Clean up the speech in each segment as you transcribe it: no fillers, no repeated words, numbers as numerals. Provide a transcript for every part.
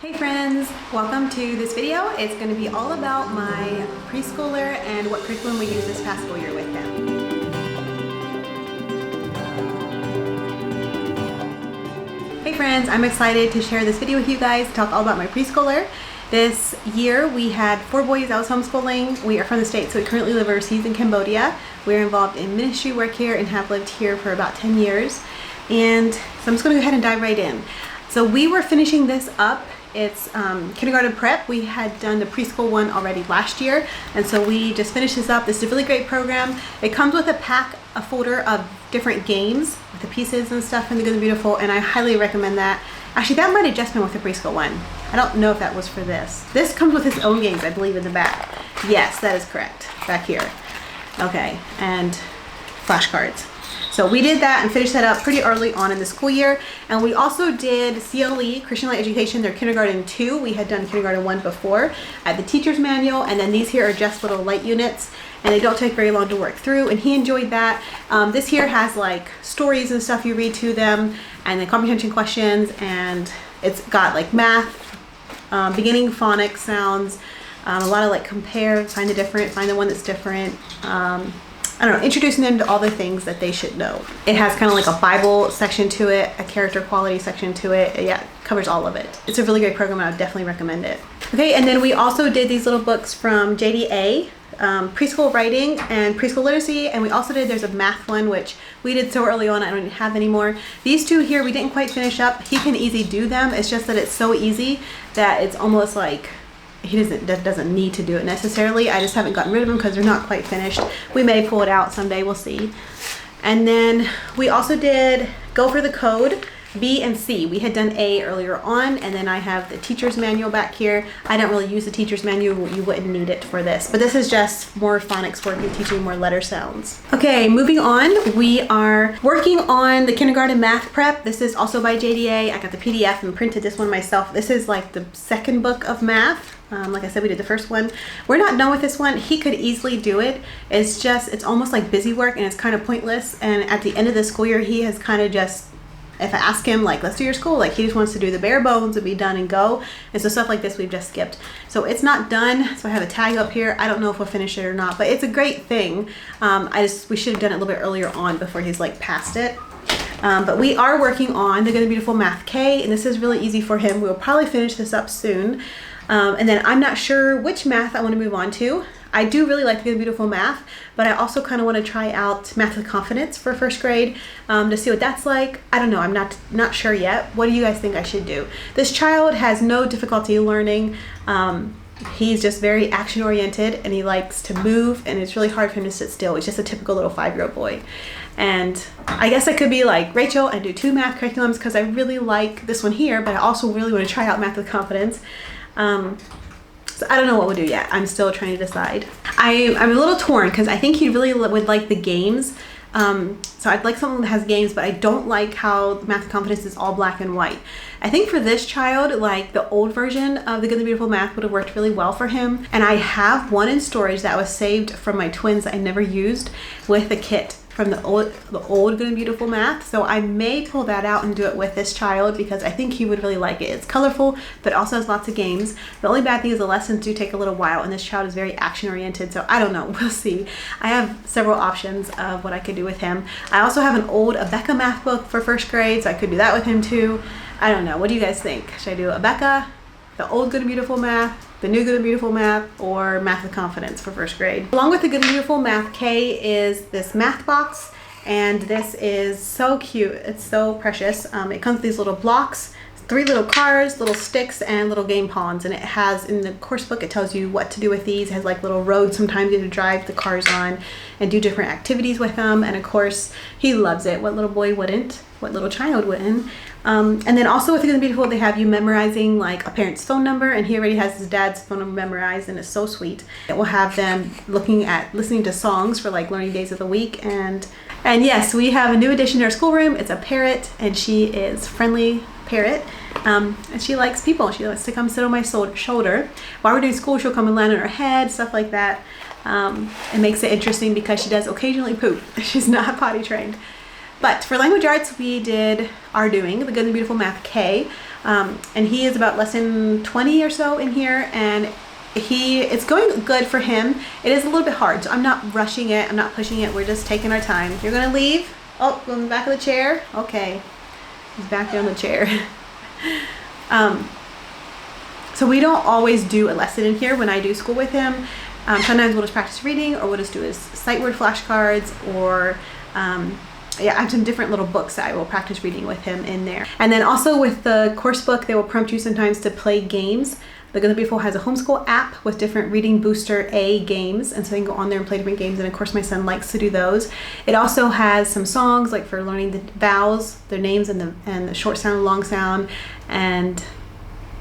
Hey friends, welcome to this video. It's going to be all about my preschooler and what curriculum we used this past school year with him. Hey friends, I'm excited to share this video with you guys, talk all about my preschooler. This year we had 4 boys I was homeschooling. We are from the States, so we currently live overseas in Cambodia. We're involved in ministry work here and have lived here for about 10 years. And so I'm just going to go ahead and dive right in. So we were finishing this up. It's kindergarten prep. We had done the preschool one already last year, and so we just finished this up. This is a really great program. It comes with a folder of different games with the pieces and stuff from the Good and Beautiful, and I highly recommend that. Actually, that might have just been with the preschool one. I don't know if that was for this. This comes with its own games, I believe, in the back. Yes, that is correct. Back here. Okay, and flashcards. So we did that and finished that up pretty early on in the school year. And we also did CLE, Christian Light Education, their kindergarten 2. We had done kindergarten 1 before at the teacher's manual. And then these here are just little light units, and they don't take very long to work through. And he enjoyed that. This here has like stories and stuff you read to them, and then comprehension questions. And it's got like math, beginning phonics sounds, a lot of like compare, find the different, find the one that's different. I don't know, introducing them to all the things that they should know. It has kind of like a Bible section to it, a character quality section to it. Yeah, it covers all of it. It's a really great program, and I would definitely recommend it. Okay, and then we also did these little books from JDA, preschool writing and preschool literacy, and we also did, there's a math one, which we did so early on I don't have anymore. These 2 here we didn't quite finish up. He can easily do them. It's just that it's so easy that it's almost like he doesn't need to do it necessarily. I just haven't gotten rid of them because they're not quite finished. We may pull it out someday, we'll see. And then we also did Go for the Code, B and C. We had done A earlier on, and then I have the teacher's manual back here. I don't really use the teacher's manual. You wouldn't need it for this, but this is just more phonics work and teaching more letter sounds. Okay, moving on. We are working on the kindergarten math prep. This is also by JDA. I got the PDF and printed this one myself. This is like the second book of math. Like I said, we did the first one. We're not done with this one. He could easily do it. It's almost like busy work, and it's kind of pointless. And at the end of the school year, he has kind of just, if I ask him, like, let's do your school, like, he just wants to do the bare bones and be done and go. And so stuff like this we've just skipped. So it's not done. So I have a tag up here. I don't know if we'll finish it or not, but it's a great thing. We should have done it a little bit earlier on before he's like past it. But we are working on the Good and Beautiful Math K, and this is really easy for him. We'll probably finish this up soon. And then I'm not sure which math I want to move on to. I do really like the Good and Beautiful Math, but I also kind of want to try out Math with Confidence for 1st grade to see what that's like. I don't know. I'm not sure yet. What do you guys think I should do? This child has no difficulty learning. He's just very action oriented, and he likes to move, and it's really hard for him to sit still. He's just a typical little 5-year-old boy. And I guess I could be like Rachel and do 2 math curriculums because I really like this one here, but I also really want to try out Math with Confidence. So I don't know what we'll do yet. I'm still trying to decide. I'm a little torn because I think he really would like the games. So I'd like something that has games, but I don't like how Math with Confidence is all black and white. I think for this child, like the old version of the Good and Beautiful Math would have worked really well for him. And I have one in storage that was saved from my twins that I never used with the kit from the old Good and Beautiful Math. So I may pull that out and do it with this child because I think he would really like it. It's colorful, but also has lots of games. The only bad thing is the lessons do take a little while, and this child is very action oriented, so I don't know, we'll see. I have several options of what I could do with him. I also have an old Abeka math book for 1st grade, so I could do that with him too. I don't know, what do you guys think? Should I do Abeka, the old Good and Beautiful Math, the new Good and Beautiful Math, or Math with Confidence for 1st grade? Along with the Good and Beautiful Math K is this math box, and this is so cute. It's so precious. It comes with these little blocks, 3 little cars, little sticks, and little game pawns, and it has, in the course book, it tells you what to do with these. It has like little roads sometimes you have to drive the cars on and do different activities with them, and of course he loves it. What little boy wouldn't? What little child wouldn't? And then also with Good and Beautiful, they have you memorizing like a parent's phone number, and he already has his dad's phone number memorized, and it's so sweet. It will have them listening to songs for like learning days of the week, and yes, we have a new addition to our schoolroom. It's a parrot, and she is friendly parrot, and she likes people. She likes to come sit on my shoulder. While we're doing school, she'll come and land on her head, stuff like that. It makes it interesting because she does occasionally poop. She's not potty trained. But for language arts, we are doing the Good and Beautiful Math K. And he is about lesson 20 or so in here, and it's going good for him. It is a little bit hard, so I'm not rushing it, I'm not pushing it, we're just taking our time. You're gonna leave? Oh, go in the back of the chair? Okay, he's back there on the chair. So we don't always do a lesson in here when I do school with him. Sometimes we'll just practice reading, or we'll just do his sight word flashcards, or yeah, I have some different little books that I will practice reading with him in there. And then also with the course book, they will prompt you sometimes to play games. The Good and Beautiful has a homeschool app with different Reading Booster A games, and so you can go on there and play different games, and of course my son likes to do those. It also has some songs, like for learning the vowels, their names, and the short sound, long sound, and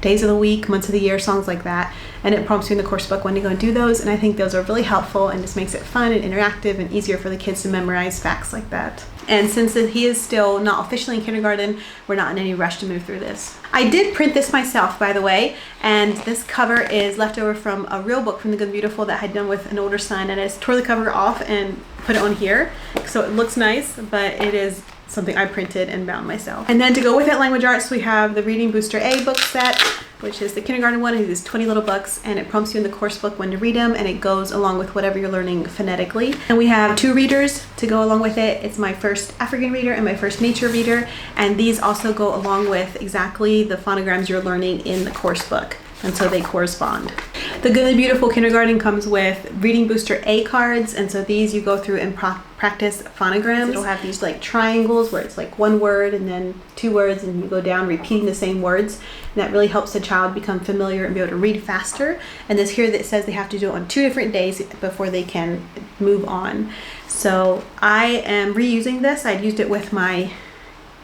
days of the week, months of the year, songs like that. And it prompts you in the course book when to go and do those, and I think those are really helpful and just makes it fun and interactive and easier for the kids to memorize facts like that. And since he is still not officially in kindergarten, we're not in any rush to move through this. I did print this myself, by the way, and this cover is left over from a real book from the Good and Beautiful that I had done with an older son, and I just tore the cover off and put it on here so it looks nice, but it is something I printed and bound myself. And then to go with it, language arts, we have the Reading Booster A book set, which is the kindergarten one. It is 20 little books, and it prompts you in the course book when to read them, and it goes along with whatever you're learning phonetically. And we have 2 readers to go along with it. It's my first African reader and my first nature reader, and these also go along with exactly the phonograms you're learning in the course book, and so they correspond. The Good and Beautiful kindergarten comes with Reading Booster A cards, and so these you go through and practice phonograms. It'll have these like triangles where it's like one word and then 2 words, and you go down repeating the same words, and that really helps the child become familiar and be able to read faster. And this here that says they have to do it on 2 different days before they can move on. So I am reusing this. I'd used it with my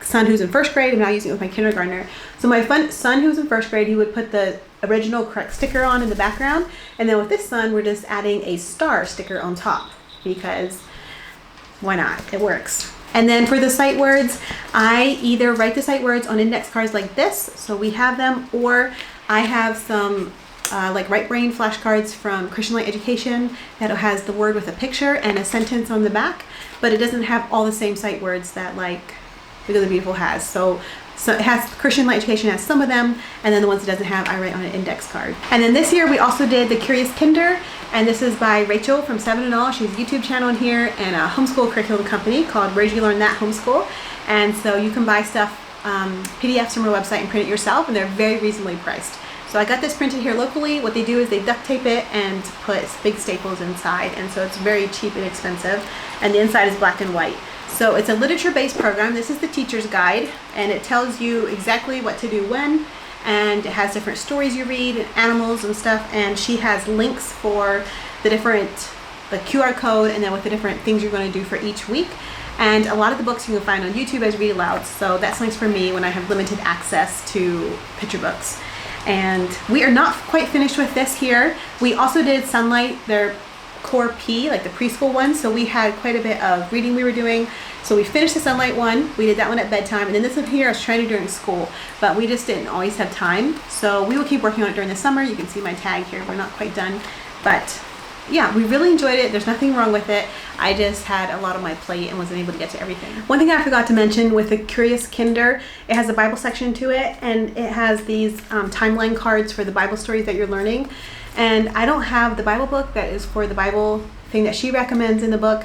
son who's in 1st grade. I'm now using it with my kindergartner. So my son who's in 1st grade, he would put the original correct sticker on in the background, and then with this son we're just adding a star sticker on top, because why not? It works. And then for the sight words, I either write the sight words on index cards like this, so we have them, or I have some like right brain flashcards from Christian Light Education that has the word with a picture and a sentence on the back, but it doesn't have all the same sight words that like the Good and Beautiful has. So it has, Christian Light Education has some of them, and then the ones it doesn't have, I write on an index card. And then this year we also did the Curious Kinder, and this is by Rachel from 7 and All. She has a YouTube channel in here and a homeschool curriculum company called Where'd You Learn That Homeschool. And so you can buy stuff, PDFs from her website, and print it yourself, and they're very reasonably priced. So I got this printed here locally. What they do is they duct tape it and put big staples inside, and so it's very cheap and expensive, and the inside is black and white. So it's a literature-based program. This is the teacher's guide, and it tells you exactly what to do when, and it has different stories you read and animals and stuff, and she has links for the QR code, and then with the different things you're going to do for each week. And a lot of the books you can find on YouTube as Read Aloud, so that's nice for me when I have limited access to picture books. And we are not quite finished with this here. We also did Sunlight, their Core P, like the preschool one, so we had quite a bit of reading we were doing. So we finished the Sunlight one, we did that one at bedtime, and then this one here I was trying to do during school, but we just didn't always have time. So we will keep working on it during the summer. You can see my tag here, we're not quite done. But yeah, we really enjoyed it. There's nothing wrong with it. I just had a lot on my plate and wasn't able to get to everything. One thing I forgot to mention with the Curious Kinder, it has a Bible section to it, and it has these timeline cards for the Bible stories that you're learning. And I don't have the Bible book that is for the Bible thing that she recommends in the book,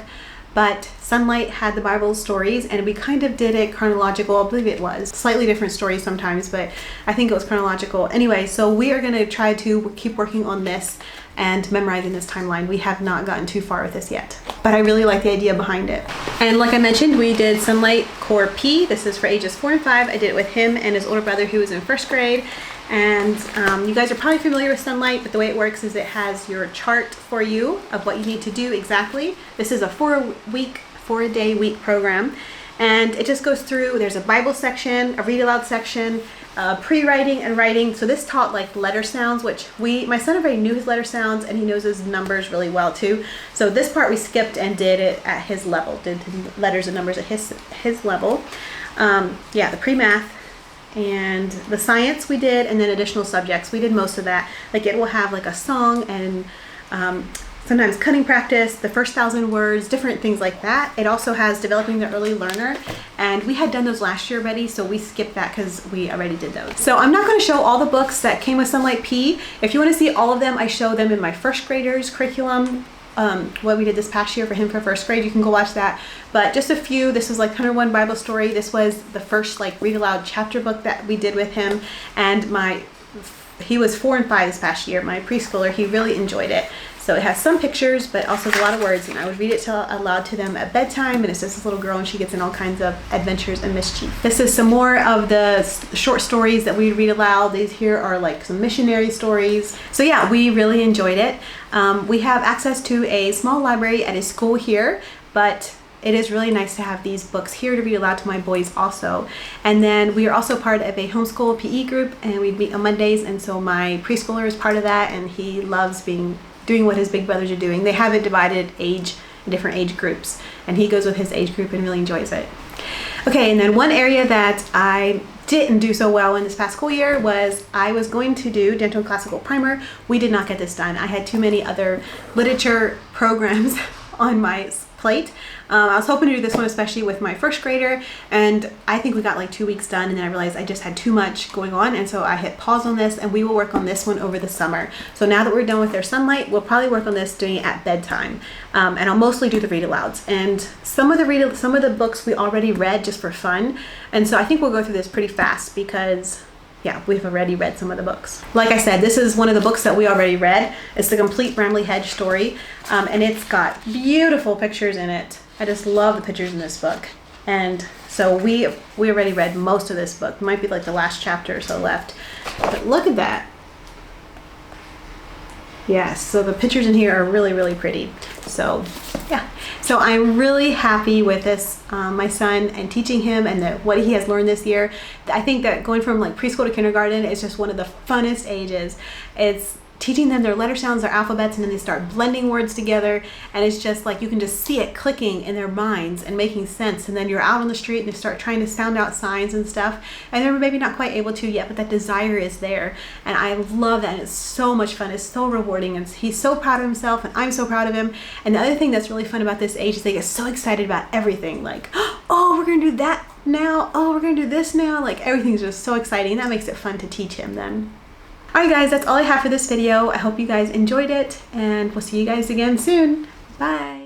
but Sunlight had the Bible stories, and we kind of did it chronological. I believe it was slightly different stories sometimes, but I think it was chronological. Anyway, so we are going to try to keep working on this and memorizing this timeline. We have not gotten too far with this yet, but I really like the idea behind it. And like I mentioned, we did Sunlight Core P. This is for ages 4 and 5. I did it with him and his older brother who was in 1st grade. And you guys are probably familiar with Sunlight, but the way it works is it has your chart for you of what you need to do exactly. This is a 4-day week program, and it just goes through, there's a Bible section, a read aloud section, pre-writing and writing. So this taught like letter sounds, which my son already knew his letter sounds, and he knows his numbers really well too. So this part we skipped and did it at his level, did letters and numbers at his level. Yeah, the pre-math and the science we did, and then additional subjects. We did most of that. Like it will have like a song and sometimes cutting practice, the first 1,000 words, different things like that. It also has developing the early learner, and we had done those last year already, so we skipped that because we already did those. So I'm not going to show all the books that came with Sunlight P. If you want to see all of them, I show them in my first graders curriculum. What we did this past year for him for first grade, you can go watch that. But just a few. This was like 101 Bible Story. This was the first like read aloud chapter book that we did with him, and he was 4 and 5 this past year. My preschooler, he really enjoyed it. So it has some pictures, but also a lot of words, and I would read it aloud to them at bedtime, and it's just this little girl, and she gets in all kinds of adventures and mischief. This is some more of the short stories that we read aloud. These here are like some missionary stories. So yeah, we really enjoyed it. We have access to a small library at a school here, but it is really nice to have these books here to read aloud to my boys also. And then we are also part of a homeschool PE group, and we meet on Mondays, and so my preschooler is part of that, and he loves doing what his big brothers are doing. They have it divided in different age groups, and he goes with his age group and really enjoys it. Okay, and then one area that I didn't do so well in this past school year was I was going to do Dental and Classical Primer. We did not get this done. I had too many other literature programs on my plate. I was hoping to do this one especially with my first grader, and I think we got like 2 weeks done, and then I realized I just had too much going on, and so I hit pause on this, and we will work on this one over the summer. So now that we're done with their Sunlight, we'll probably work on this doing it at bedtime, and I'll mostly do the read alouds. And some of the books we already read just for fun, and so I think we'll go through this pretty fast because yeah, we've already read some of the books. Like I said, this is one of the books that we already read. It's the complete Bramley Hedge story, and it's got beautiful pictures in it. I just love the pictures in this book. And so we already read most of this book. It might be like the last chapter or so left. But look at that. Yes, so the pictures in here are really, really pretty. So yeah, so I'm really happy with this, my son, and teaching him and what he has learned this year. I think that going from like preschool to kindergarten is just one of the funnest ages. It's teaching them their letter sounds, their alphabets, and then they start blending words together, and it's just like you can just see it clicking in their minds and making sense. And then you're out on the street and they start trying to sound out signs and stuff, and they're maybe not quite able to yet, but that desire is there, and I love that, and it's so much fun. It's so rewarding, and he's so proud of himself, and I'm so proud of him. And the other thing that's really fun about this age is they get so excited about everything, like, oh, we're gonna do that now, oh, we're gonna do this now, like everything's just so exciting, and that makes it fun to teach him then. Alright guys, that's all I have for this video. I hope you guys enjoyed it, and we'll see you guys again soon. Bye!